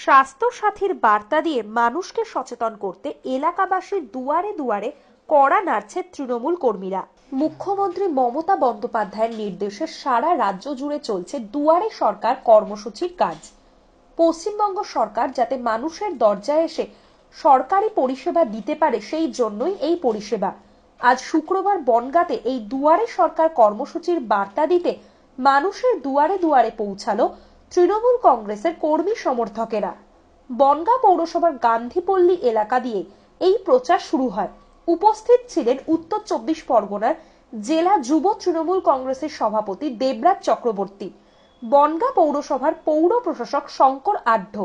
স্বাস্থ্য সাথীর বার্তা দিয়ে মানুষকে সচেতন করতে এলাকাবাসীর দুয়ারে দুয়ারে কড়া নাড়ছে তৃণমূল কর্মীরা। মুখ্যমন্ত্রী মমতা বন্দ্যোপাধ্যায়ের নির্দেশে সারা রাজ্য জুড়ে চলছে দুয়ারে সরকার কর্মসূচির কাজ। পশ্চিমবঙ্গ সরকার যাতে মানুষের দরজায় এসে সরকারি পরিষেবা দিতে পারে, সেই জন্যই এই পরিষেবা। আজ শুক্রবার বনগাঁতে এই দুয়ারে সরকার কর্মসূচির বার্তা দিতে মানুষের দুয়ারে দুয়ারে পৌঁছালো তৃণমূল কংগ্রেসের কর্মী সমর্থকেরা। বনগাঁ পৌরসভার গান্ধীপল্লী এলাকা দিয়ে এই প্রচার শুরু হয়। উপস্থিত ছিলেন উত্তর 24 পরগনার জেলা যুব তৃণমূল কংগ্রেসের সভাপতি দেবরাজ চক্রবর্তী, বনগাঁ পৌরসভার পৌর প্রশাসক শঙ্কর আঢ্য,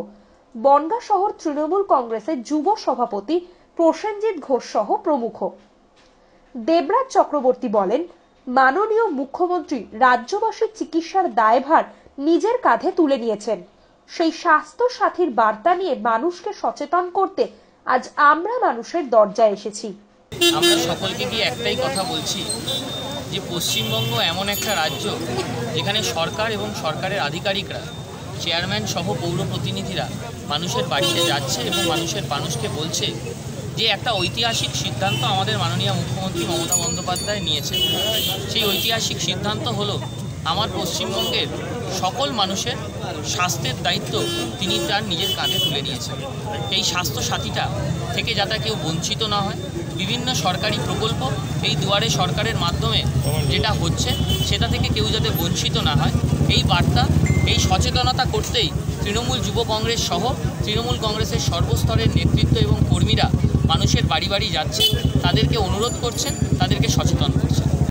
বনগাঁ শহর তৃণমূল কংগ্রেসের যুব সভাপতি প্রসেনজিৎ ঘোষ সহ প্রমুখ। দেবরাজ চক্রবর্তী বলেন, মাননীয় মুখ্যমন্ত্রী রাজ্যবাসীর চিকিৎসার দায়ভার নিজের কাঁধে তুলে নিয়েছেন। সেই স্বাস্থ্য সাথীর বার্তা নিয়ে মানুষকে সচেতন করতে আজ আমরা মানুষের দরজায় এসেছি। আমরা সকলকে গিয়ে একটাই কথা বলছি যে পশ্চিমবঙ্গ এমন একটা রাজ্য যেখানে সরকার এবং সরকারের আধিকারিকরা, চেয়ারম্যান সহ পৌর প্রতিনিধিরা মানুষের বাড়িতে যাচ্ছে এবং মানুষকে বলছে যে একটা ঐতিহাসিক সিদ্ধান্ত আমাদের মাননীয় মুখ্যমন্ত্রী মমতা বন্দ্যোপাধ্যায় নিয়েছে। সেই ঐতিহাসিক সিদ্ধান্ত হলো আমার পশ্চিমবঙ্গের সকল মানুষের স্বাস্থ্যের দায়িত্ব তিনি তার নিজের কাঁধে তুলে নিয়েছেন। এই স্বাস্থ্য সাথীটা থেকে যাতে কেউ বঞ্চিত না হয়, বিভিন্ন সরকারি প্রকল্প এই দুয়ারে সরকারের মাধ্যমে যেটা হচ্ছে সেটা থেকে কেউ যাতে বঞ্চিত না হয়, এই বার্তা, এই সচেতনতা করতেই তৃণমূল যুব কংগ্রেস সহ তৃণমূল কংগ্রেসের সর্বস্তরের নেতৃত্ব এবং কর্মীরা মানুষের বাড়ি বাড়ি যাচ্ছে, তাদেরকে অনুরোধ করছেন, তাদেরকে সচেতন করছেন।